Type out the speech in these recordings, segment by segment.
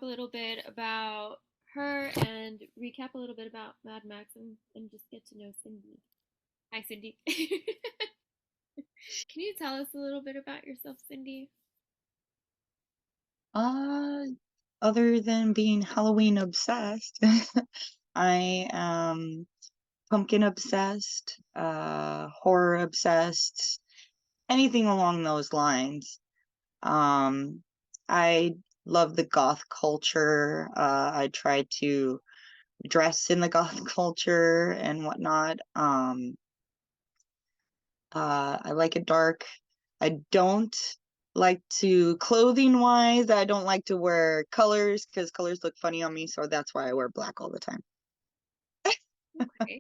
little bit about her and recap a little bit about Mad Max and just get to know Cindy. Hi, Cindy. Can you tell us a little bit about yourself, Cindy? Uh, Other than being Halloween obsessed, I am pumpkin obsessed, horror obsessed, anything along those lines. Um, I love the goth culture. I try to dress in the goth culture and whatnot. I like it dark. I don't like to clothing wise, I don't like to wear colors because colors look funny on me, so that's why I wear black all the time. Okay.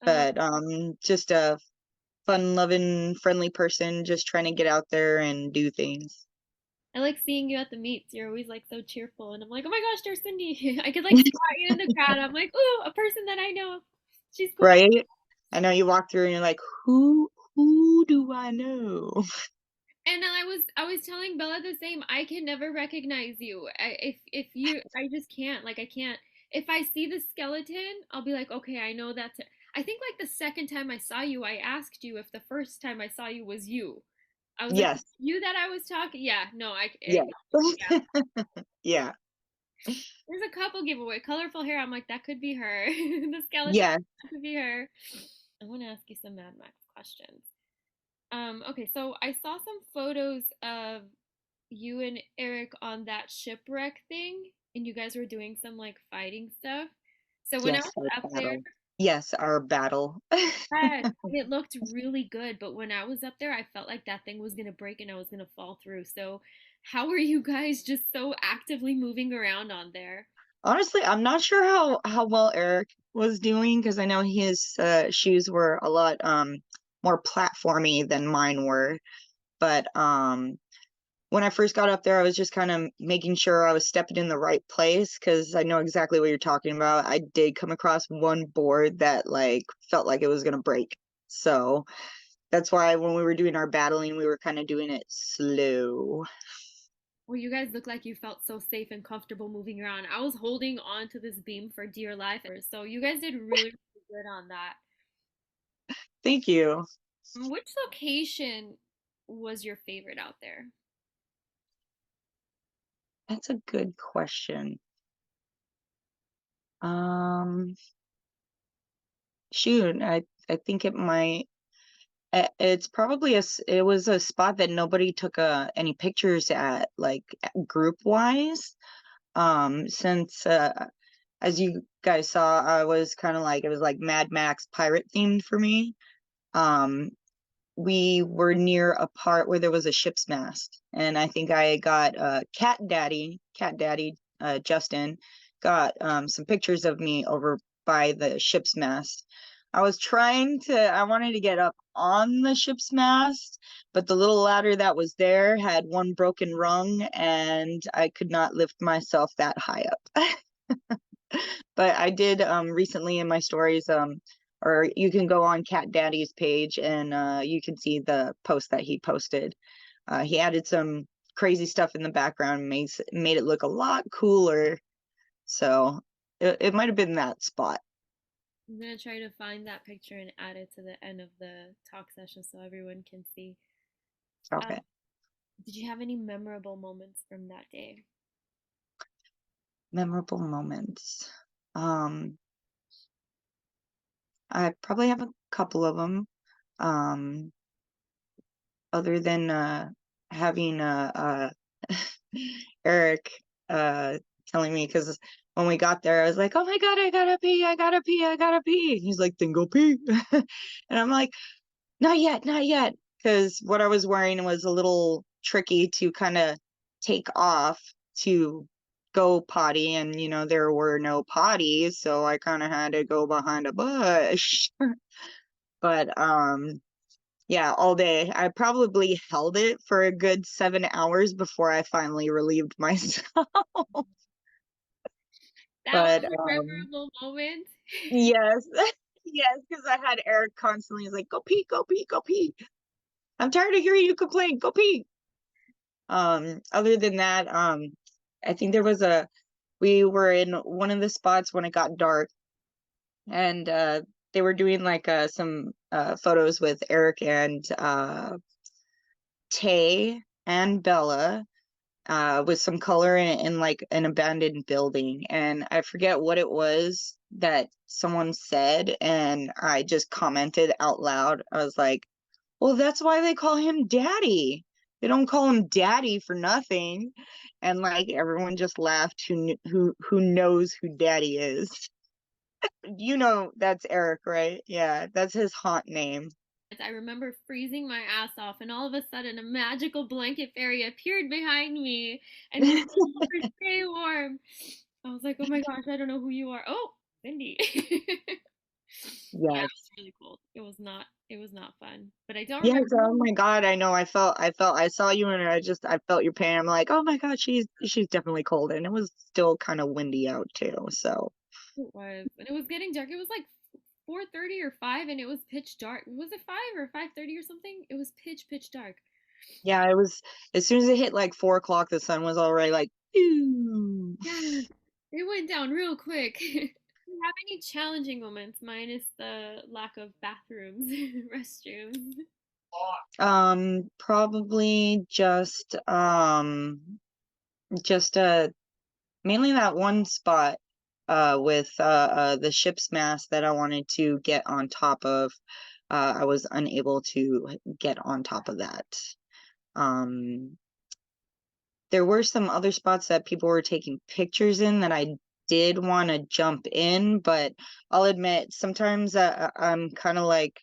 Um, But just a fun loving, friendly person just trying to get out there and do things. I like seeing you at the meets. You're always like so cheerful, and I'm like, oh my gosh, there's Cindy. I could like spot you in the crowd. I'm like, ooh, a person that I know. She's cool. Right? I know you walk through and you're like, who do I know? And I was telling Bella the same. I can never recognize you. If you, I just can't. Like I can't. If I see the skeleton, I'll be like, okay, I know that's it. I think like the second time I saw you, I asked you if the first time I saw you was you. I was like, Yes. you that I was talking. Yeah, no, Yes. yeah. Yeah. There's a couple giveaway. Colorful hair. I'm like, that could be her. The skeleton Yes. that could be her. I want to ask you some Mad Max questions. Okay, so I saw some photos of you and Eric on that shipwreck thing, and you guys were doing some like fighting stuff. So when I was Yes, our up there, battle. Yes, our battle. yes, it looked really good, but when I was up there, I felt like that thing was gonna break and I was gonna fall through. So how are you guys just so actively moving around on there? Honestly, I'm not sure how well Eric was doing because I know his shoes were a lot more platformy than mine were. But when I first got up there, I was just kind of making sure I was stepping in the right place because I know exactly what you're talking about. I did come across one board that like felt like it was gonna break. So that's why when we were doing our battling, we were kind of doing it slow. Well, you guys look like you felt so safe and comfortable moving around. I was holding on to this beam for dear life, so you guys did really, really good on that. Thank you. Which location was your favorite out there? That's a good question. Um, Shoot, I think it might. It's probably it was a spot that nobody took any pictures at, like group wise. Since as you guys saw, I was kind of like it was like Mad Max pirate themed for me. Um, we were near a part where there was a ship's mast, and I think I got Cat Daddy, Justin, got some pictures of me over by the ship's mast. I wanted to get up on the ship's mast, but the little ladder that was there had one broken rung, and I could not lift myself that high up. But I did recently in my stories, or you can go on Cat Daddy's page and you can see the post that he posted. He added some crazy stuff in the background, made it look a lot cooler. So it might have been that spot. I'm gonna try to find that picture and add it to the end of the talk session so everyone can see. Okay. Um, did you have any memorable moments from that day? Memorable moments. Um, I probably have a couple of them. Um, Other than having Eric uh telling me because when we got there, I was like, "Oh my God, I gotta pee, I gotta pee, I gotta pee." He's like, "Then go pee," and I'm like, "Not yet, not yet," because what I was wearing was a little tricky to kind of take off to go potty, and there were no potties, so I kind of had to go behind a bush. But yeah, all day. I probably held it for a good 7 hours before I finally relieved myself. That But was a memorable moment. yes, yes, because I had Eric constantly like, "Go pee, go pee, go pee. I'm tired of hearing you complain. Go pee." Other than that, I think there was a we were in one of the spots when it got dark, and they were doing like some photos with Eric and Tay and Bella, with some color in like an abandoned building. And I forget what it was that someone said, and I just commented out loud. I was like, well, that's why they call him Daddy. They don't call him Daddy for nothing. And like everyone just laughed who knows who Daddy is. You know that's Eric, right? Yeah, that's his haunt name. I remember freezing my ass off, and all of a sudden, a magical blanket fairy appeared behind me, and he said, "Stay warm." I was like, "Oh my gosh, I don't know who you are." Oh, Cindy. Yeah, it was Yes. really cold. It was not. It was not fun. But I don't Yes, remember. oh my God, I know. I saw you and I felt your pain. I'm like, oh my God, she's definitely cold. And it was still kind of windy out too. So Who it was, and it was getting dark. It was like 4:30 or 5, and it was pitch dark. Was it 5 or 5:30 or something? It was pitch dark. yeah, it was as soon as it hit like 4 o'clock, the sun was already like, "Ew." Yeah, it went down real quick. Do you have any challenging moments minus the lack of bathrooms, restrooms? Probably just mainly that one spot with the ship's mast that I wanted to get on top of. I was unable to get on top of that. Um, there were some other spots that people were taking pictures in that I did want to jump in, but I'll admit sometimes I'm kind of like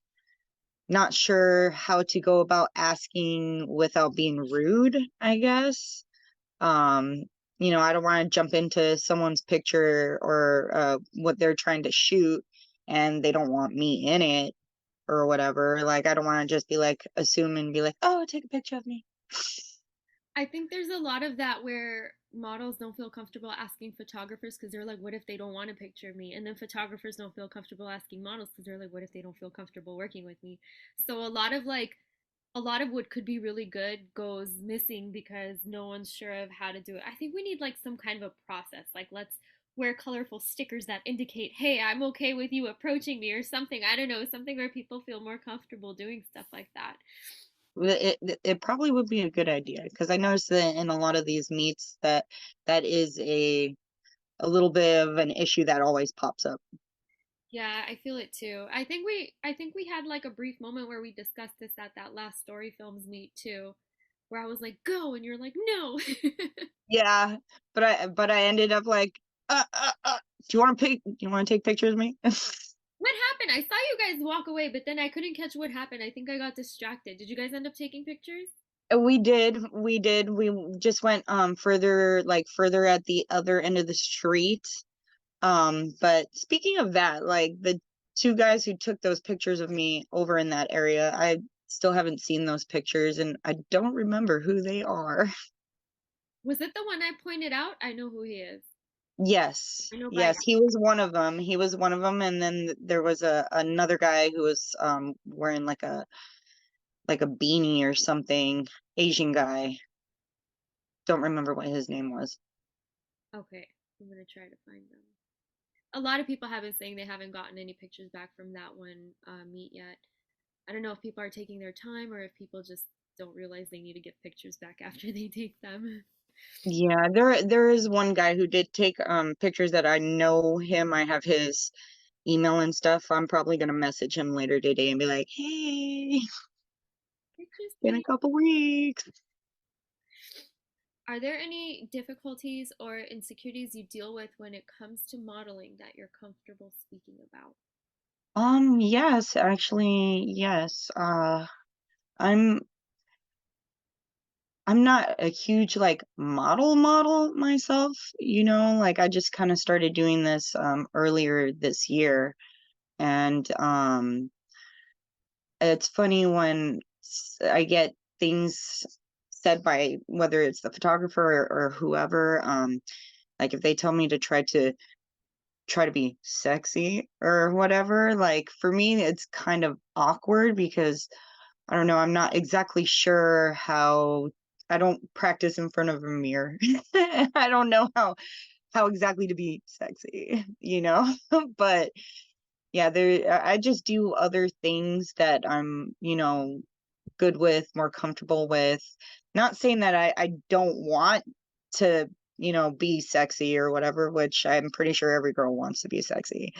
not sure how to go about asking without being rude, I guess. Um, I don't want to jump into someone's picture or what they're trying to shoot and they don't want me in it or whatever. Like, I don't want to just be like, assume and be like, oh, take a picture of me. I think there's a lot of that where models don't feel comfortable asking photographers because they're like, what if they don't want a picture of me? And then photographers don't feel comfortable asking models because they're like, what if they don't feel comfortable working with me? So a lot of what could be really good goes missing because no one's sure of how to do it. I think we need like some kind of a process. Like let's wear colorful stickers that indicate, "Hey, I'm okay with you approaching me" or something. I don't know, something where people feel more comfortable doing stuff like that. It probably would be a good idea because I noticed that in a lot of these meets that is a little bit of an issue that always pops up. Yeah, I feel it too. I think we had like a brief moment where we discussed this at that last story films meet too, where I was like, "Go," and you're like, "No." Yeah, but I ended up like, do you want to pick? Do you want to take pictures of me? What happened? I saw you guys walk away, but then I couldn't catch what happened. I think I got distracted. Did you guys end up taking pictures? We did. We just went further at the other end of the street. But speaking of that, like the two guys who took those pictures of me over in that area, I still haven't seen those pictures and I don't remember who they are. Was it the one I pointed out? I know who he is. Yes. I know by Yes, he was one of them. He was one of them, and then there was another guy who was wearing like a beanie or something, Asian guy. Don't remember what his name was. Okay, I'm gonna try to find them. A lot of people have been saying they haven't gotten any pictures back from that one meet yet. I don't know if people are taking their time or if people just don't realize they need to get pictures back after they take them. Yeah, there is one guy who did take pictures that I know him. I have his email and stuff. I'm probably gonna message him later today and be like, "Hey, Pictures, been a please. couple weeks." Are there any difficulties or insecurities you deal with when it comes to modeling that you're comfortable speaking about? Yes, actually, yes. I'm I'm not a huge like model myself, like I just kind of started doing this earlier this year. And it's funny when I get things said by whether it's the photographer or whoever, like if they tell me to try to be sexy or whatever, like for me it's kind of awkward because I don't know, I'm not exactly sure I don't practice in front of a mirror. I don't know how exactly to be sexy, you know? But yeah, I just do other things that I'm, good with, more comfortable with. Not saying that I don't want to, be sexy or whatever, which I'm pretty sure every girl wants to be sexy.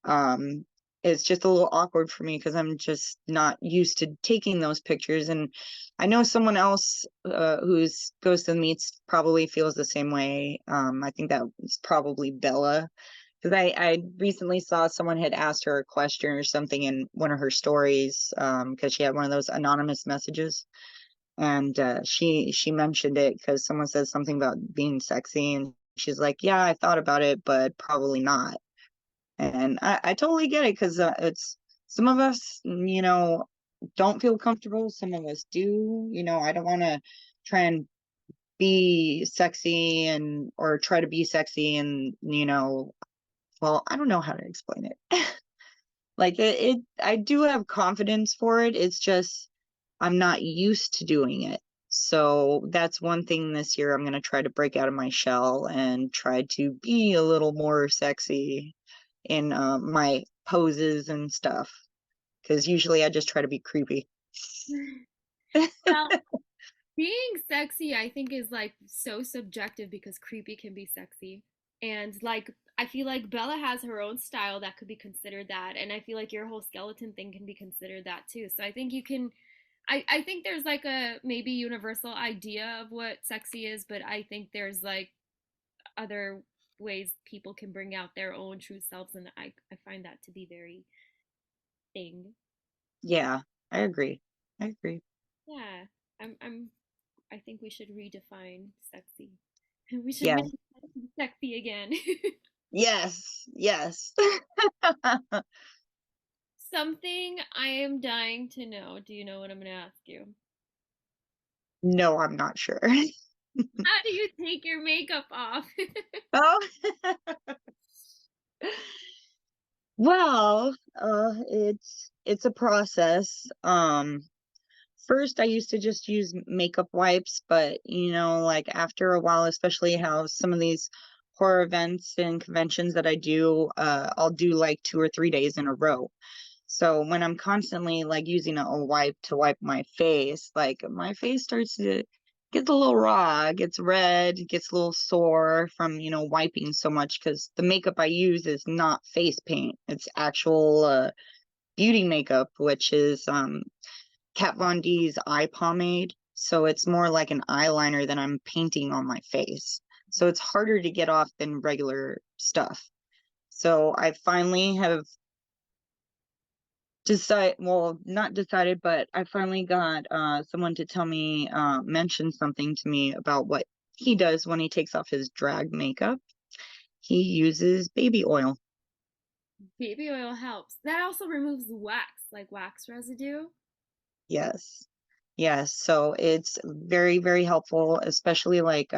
Um, it's just a little awkward for me because I'm just not used to taking those pictures. And I know someone else who's goes to the meets probably feels the same way. I think that was probably Bella, because I recently saw someone had asked her a question or something in one of her stories, because she had one of those anonymous messages, and she mentioned it because someone said something about being sexy, and she's like, yeah, I thought about it, but probably not. And I totally get it because it's some of us, don't feel comfortable. Some of us do. I don't want to try and be sexy and or try to be sexy and well, I don't know how to explain it. Like I do have confidence for it. It's just I'm not used to doing it. So that's one thing this year I'm going to try to break out of my shell and try to be a little more sexy in my poses and stuff. Because usually I just try to be creepy. Well, being sexy, I think, is like so subjective because creepy can be sexy. And like, I feel like Bella has her own style that could be considered that. And I feel like your whole skeleton thing can be considered that too. So I think you can, I think there's like a maybe universal idea of what sexy is, but I think there's like other ways people can bring out their own true selves. And I find that to be very thing. Yeah, I agree. I agree. Yeah. I'm I think we should redefine sexy. We should Yeah. make sexy again. Yes. Yes. Something I am dying to know. Do you know what I'm going to ask you? No, I'm not sure. How do you take your makeup off? Oh. Well, it's a process. First I used to just use makeup wipes, but like after a while, especially how some of these horror events and conventions that I do, I'll do like 2 or 3 days in a row. So when I'm constantly like using a wipe to wipe my face, like my face starts to get a little raw, gets red, gets a little sore from, wiping so much because the makeup I use is not face paint. It's actual beauty makeup, which is Kat Von D's eye pomade. So it's more like an eyeliner than I'm painting on my face. So it's harder to get off than regular stuff. So I finally have well, not decided, but I finally got someone to tell me, mention something to me about what he does when he takes off his drag makeup. He uses baby oil. Baby oil helps. That also removes wax, like wax residue. Yes. Yes. So it's very, very helpful, especially like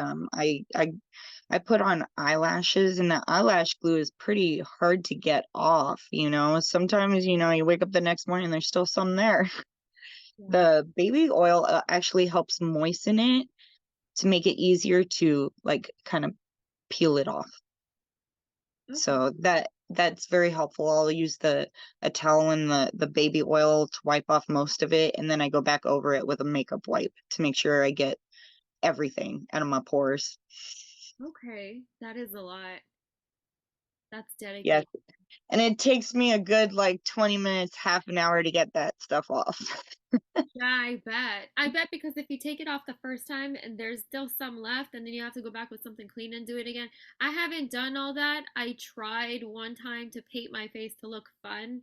I put on eyelashes and the eyelash glue is pretty hard to get off. Sometimes, you wake up the next morning and there's still some there. Yeah. The baby oil actually helps moisten it to make it easier to like kind of peel it off. Okay. So that's very helpful. I'll use the a towel and the baby oil to wipe off most of it, and then I go back over it with a makeup wipe to make sure I get everything out of my pores. Okay. That is a lot. That's Yes, dedicated. and it takes me a good like 20 minutes, half an hour to get that stuff off. Yeah, I bet. I bet because if you take it off the first time and there's still some left, and then you have to go back with something clean and do it again. I haven't done all that. I tried one time to paint my face to look fun,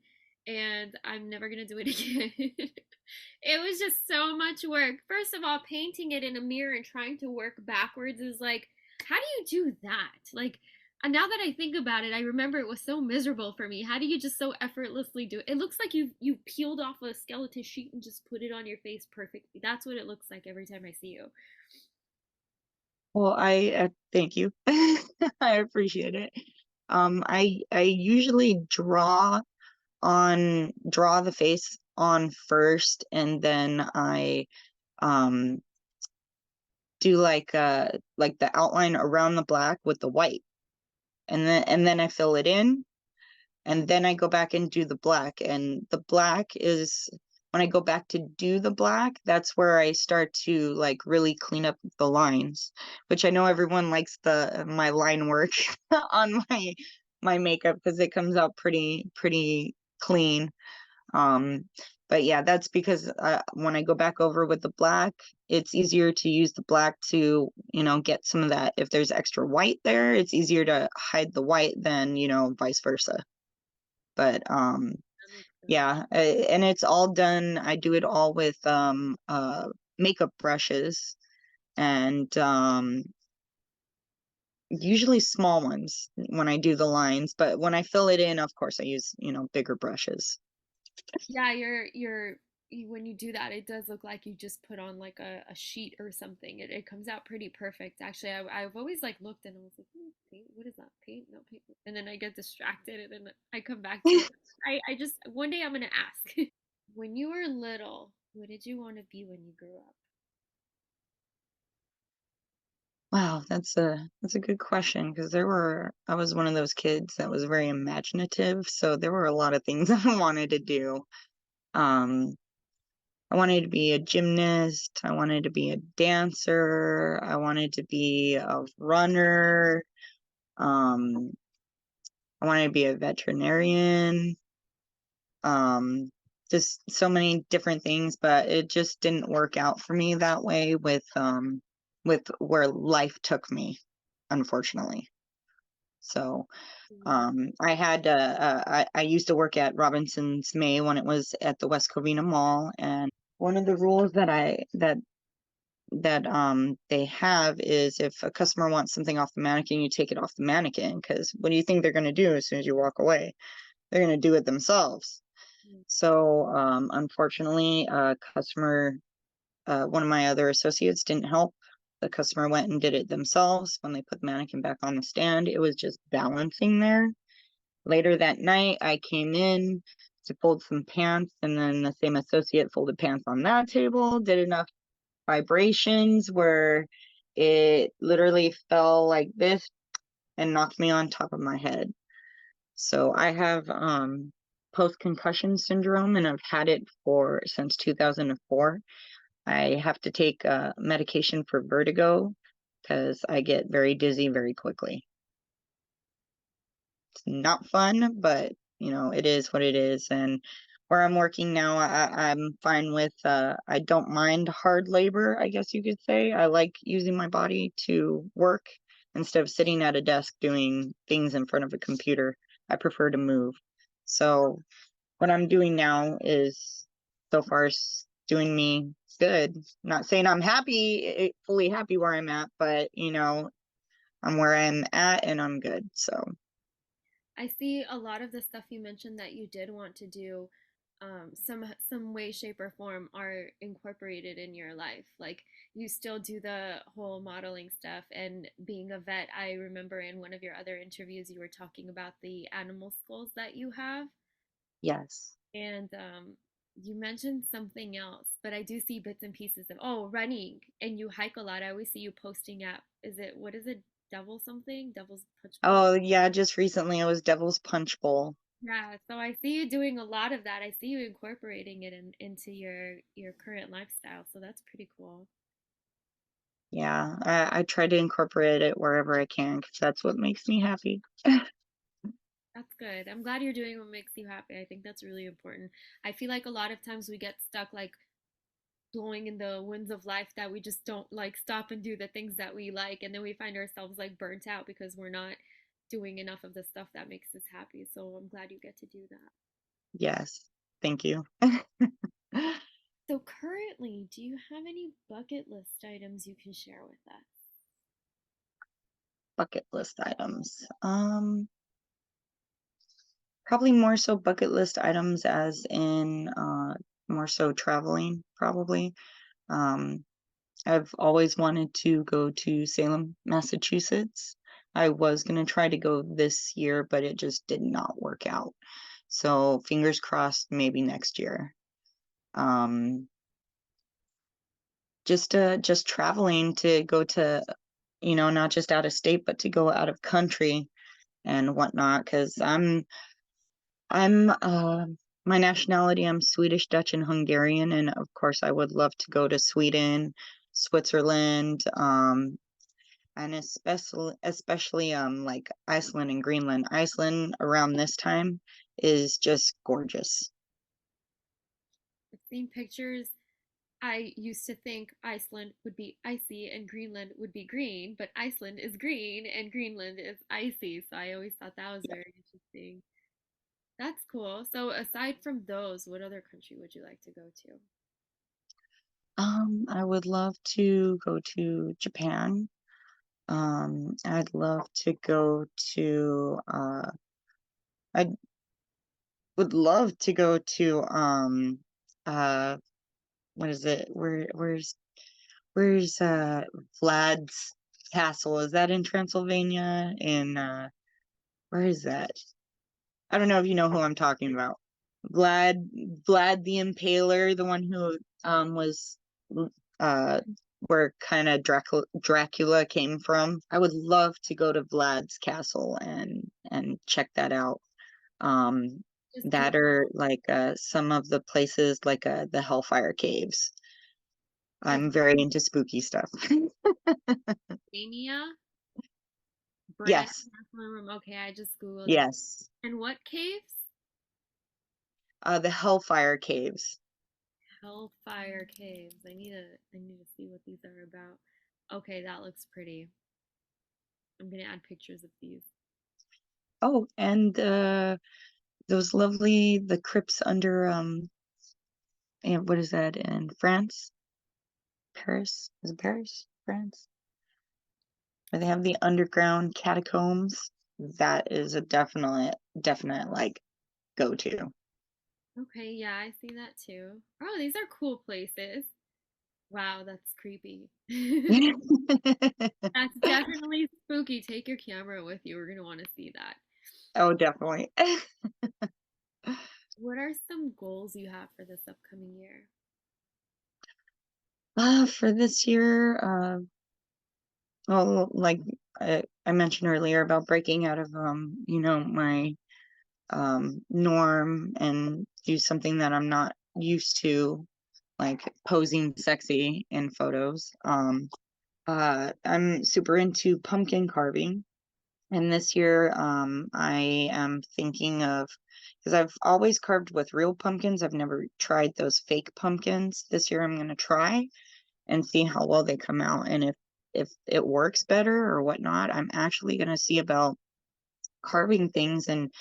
and I'm never gonna do it again. It was just so much work. First of all, painting it in a mirror and trying to work backwards is like, how do you do that? Like, and now that I think about it, I remember it was so miserable for me. How do you just so effortlessly do it? It looks like you peeled off a skeleton sheet and just put it on your face perfectly. That's what it looks like every time I see you. Well, I thank you. I appreciate it. I usually draw the face on first, and then I um do like the outline around the black with the white, and then I fill it in, and then I go back and do the black. And the black is when I go back to do the black, that's where I start to like really clean up the lines, which I know everyone likes the my line work on my makeup because it comes out pretty clean. Um, but yeah, that's because when I go back over with the black, it's easier to use the black to, get some of that. If there's extra white there, it's easier to hide the white than, vice versa. But That makes sense. yeah, and it's all done. I do it all with makeup brushes and usually small ones when I do the lines, but when I fill it in, of course, I use, bigger brushes. Yeah, when you do that, it does look like you just put on like a sheet or something. It comes out pretty perfect. Actually, I've always like looked and I was like, paint, what is that? Paint? No paint. And then I get distracted and then I come back to it. I just one day I'm gonna ask. When you were little, what did you want to be when you grew up? Wow, that's a good question because I was one of those kids that was very imaginative, so there were a lot of things I wanted to do. Um, I wanted to be a gymnast, I wanted to be a dancer, I wanted to be a runner, um, I wanted to be a veterinarian, um, just so many different things, but it just didn't work out for me that way with where life took me, unfortunately. So Mm. I used to work at Robinson's May when it was at the West Covina Mall, and one of the rules that they have is if a customer wants something off the mannequin, you take it off the mannequin because what do you think they're going to do as soon as you walk away? They're going to do it themselves. So unfortunately, one of my other associates didn't help. The customer went and did it themselves. When they put the mannequin back on the stand, it was just balancing there. Later that night, I came in to fold some pants, and then the same associate folded pants on that table, did enough vibrations where it literally fell like this and knocked me on top of my head. So I have post-concussion syndrome, and I've had it for since 2004. I have to take medication for vertigo because I get very dizzy very quickly. It's not fun, but it is what it is. And where I'm working now, I'm fine with I don't mind hard labor, I guess you could say. I like using my body to work instead of sitting at a desk doing things in front of a computer. I prefer to move. So what I'm doing now is so far doing me good. Not saying I'm happy, fully happy where I'm at, but I'm where I'm at and I'm good. So I see a lot of the stuff you mentioned that you did want to do, some way, shape, or form are incorporated in your life. Like you still do the whole modeling stuff and being a vet. I remember in one of your other interviews you were talking about the animal schools that you have, yes. and you mentioned something else, but I do see bits and pieces of running, and you hike a lot. I always see you posting at what is it, Devil something, Devil's Punch Bowl? Oh, yeah, just recently it was Devil's Punch Bowl. Yeah, so I see you doing a lot of that. I see you incorporating it into your current lifestyle. So that's pretty cool. Yeah, I try to incorporate it wherever I can because that's what makes me happy. That's good. I'm glad you're doing what makes you happy. I think that's really important. I feel like a lot of times we get stuck like blowing in the winds of life that we just don't like stop and do the things that we like, and then we find ourselves like burnt out because we're not doing enough of the stuff that makes us happy. So I'm glad you get to do that. Yes, thank you. So currently, do you have any bucket list items you can share with us? Bucket list items. Probably more so bucket list items as in more so traveling, probably. Um, I've always wanted to go to Salem, Massachusetts. I was going to try to go this year, but it just did not work out. So fingers crossed, maybe next year. Um, just traveling to go to, not just out of state, but to go out of country and whatnot. Because I'm my nationality, I'm Swedish, Dutch, and Hungarian, and of course, I would love to go to Sweden, Switzerland, and especially like Iceland and Greenland. Iceland around this time is just gorgeous. I've seen pictures. I used to think Iceland would be icy and Greenland would be green, but Iceland is green and Greenland is icy. So I always thought that was very interesting. That's cool. So aside from those, what other country would you like to go to? I would love to go to Japan. I'd love to go to I would love to go to uh what is it? Where's Vlad's castle? Is that in Transylvania? In where is that? I don't know if you know who I'm talking about. Vlad Vlad the Impaler, the one who was uh where kind of Dracula came from. I would love to go to Vlad's castle and check that out. Um Just that are like some of the places like the Hellfire Caves. I'm very into spooky stuff. Pennsylvania, Brand Yes. National Room. Okay, I just Googled it. Yes. And what caves? The Hellfire Caves. Hellfire Caves. I need to see what these are about. Okay, that looks pretty. I'm gonna add pictures of these. Oh, and those lovely the crypts under and what is that in France? Paris? Is it Paris? France? Where they have the underground catacombs. That is a definite like go to. Okay, yeah, I see that too. Oh, these are cool places. Wow, that's creepy. That's definitely spooky. Take your camera with you. We're gonna want to see that. Oh, definitely. What are some goals you have for this upcoming year? For this year, well, like I mentioned earlier about breaking out of my norm and do something that I'm not used to, like posing sexy in photos. I'm super into pumpkin carving. And this year, I am thinking of, because I've always carved with real pumpkins. I've never tried those fake pumpkins. This year, I'm going to try and see how well they come out, and if it works better or whatnot. I'm actually going to see about carving things and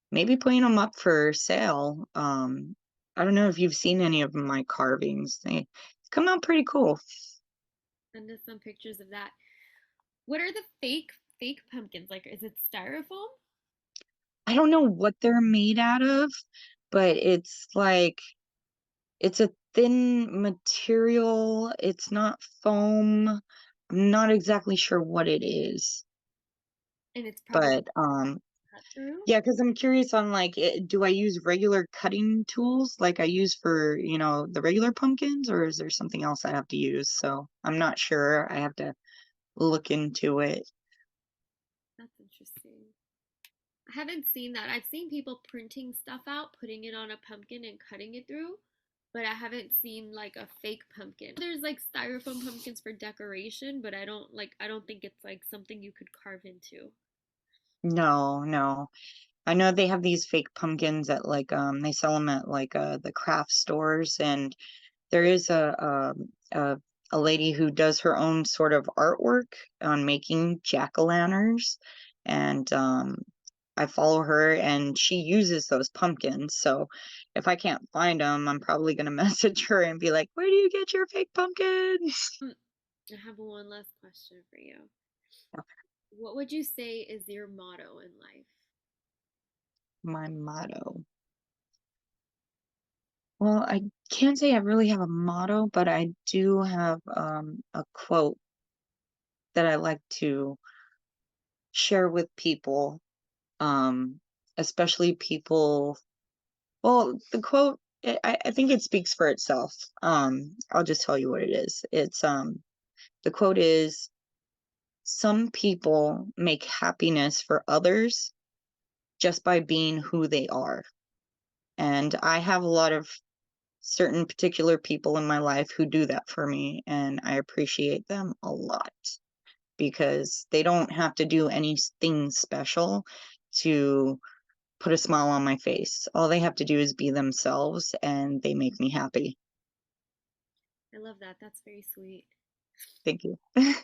maybe putting them up for sale. I don't know if you've seen any of my carvings. They come out pretty cool. Send us some pictures of that. What are the fake pumpkins? Like, is it styrofoam? I don't know what they're made out of, but it's a thin material. It's not foam. I'm not exactly sure what it is, And it's probably but cut through. yeah, because I'm curious on like, do I use regular cutting tools like I use for, the regular pumpkins, or is there something else I have to use? So I'm not sure. I have to look into it. That's interesting. I haven't seen that. I've seen people printing stuff out, putting it on a pumpkin and cutting it through, but I haven't seen like a fake pumpkin. There's like styrofoam pumpkins for decoration, but I don't think it's like something you could carve into. No, no. I know they have these fake pumpkins at like they sell them at like the craft stores, and there is a lady who does her own sort of artwork on making jack-o'-lanterns, and I follow her, and she uses those pumpkins. So if I can't find them, I'm probably gonna message her and be like, "Where do you get your fake pumpkins?" Hmm, I have one last question for you. What would you say is your motto in life? My motto. Well, I can't say I really have a motto, but I do have a quote that I like to share with people, um, especially people. Well, the quote I think it speaks for itself. I'll just tell you what it is. The quote is, "Some people make happiness for others just by being who they are." And I have a lot of certain particular people in my life who do that for me, and I appreciate them a lot because they don't have to do anything special to put a smile on my face. All they have to do is be themselves, and they make me happy. I love that. That's very sweet. Thank you. And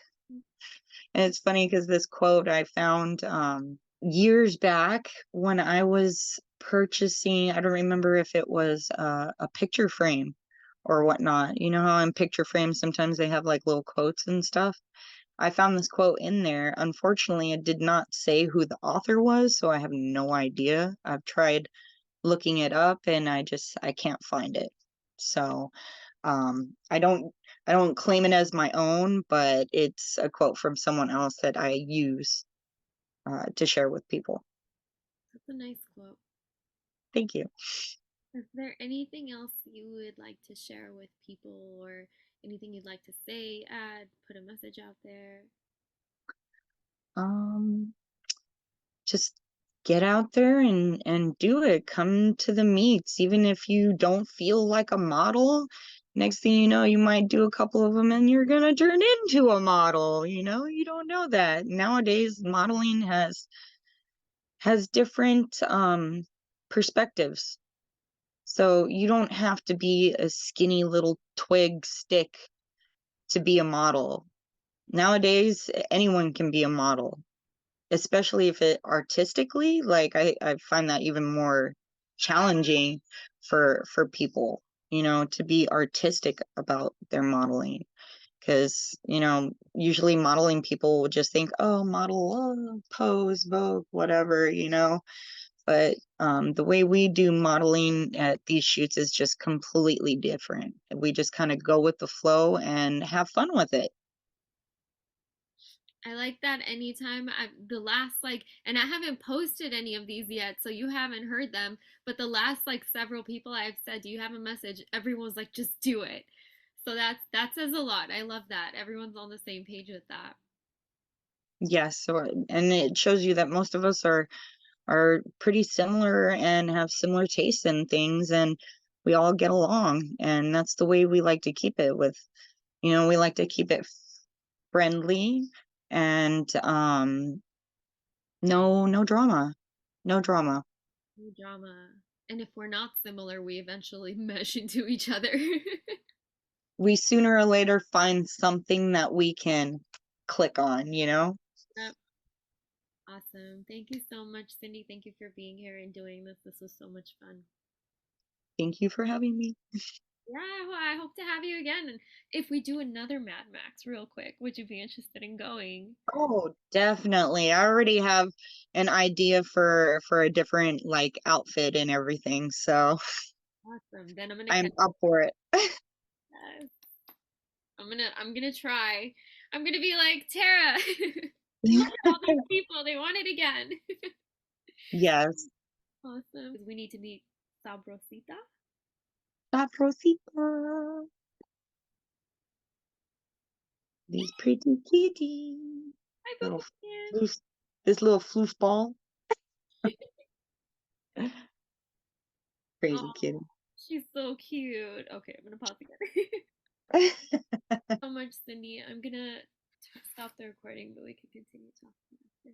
it's funny because this quote I found years back when I was purchasing, I don't remember if it was a picture frame or whatnot. You know how in picture frames sometimes they have like little quotes and stuff? I found this quote in there. Unfortunately, it did not say who the author was, so I have no idea. I've tried looking it up and I can't find it. So, I don't claim it as my own, but it's a quote from someone else that I use to share with people. That's a nice quote. Thank you. Is there anything else you would like to share with people or anything you'd like to say, add, put a message out there? Um, just get out there and do it. Come to the meets, even if you don't feel like a model. Next thing you know, you might do a couple of them and you're gonna turn into a model. You don't know that. Nowadays, modeling has different perspectives. So you don't have to be a skinny little twig stick to be a model. Nowadays, anyone can be a model, especially if it artistically, like I find that even more challenging for people, to be artistic about their modeling. Because, usually modeling people will just think, oh, model, oh, pose, vogue, whatever, but the way we do modeling at these shoots is just completely different. We just kind of go with the flow and have fun with it. I like that anytime the last and I haven't posted any of these yet, so you haven't heard them, but the last several people I've said, do you have a message? Everyone's like, just do it. So that says a lot. I love that. Everyone's on the same page with that. Yes, so and it shows you that most of us are pretty similar and have similar tastes in things, and we all get along, and that's the way we like to keep it with, we like to keep it friendly and no drama. No drama. No drama. And if we're not similar, we eventually mesh into each other. We sooner or later find something that we can click on. Yep. Awesome. Thank you so much, Cindy. Thank you for being here and doing this. This was so much fun. Thank you for having me. Yeah, well, I hope to have you again. And if we do another Mad Max real quick, would you be interested in going? Oh, definitely. I already have an idea for a different like outfit and everything, so Awesome. Then I'm gonna I'm catch up for it. yes. I'm gonna try. I'm gonna be like, Tara, look at all these people. They want it again. Yes. Awesome. We need to meet Sabrosita. Saprosita. These pretty kitties. Hi, Little Boogeyman. floof, this little floofball. Oh, Crazy kitty. she's so cute. Okay, I'm gonna pause again. So much, Cindy. I'm gonna stop the recording, but we can continue talking after.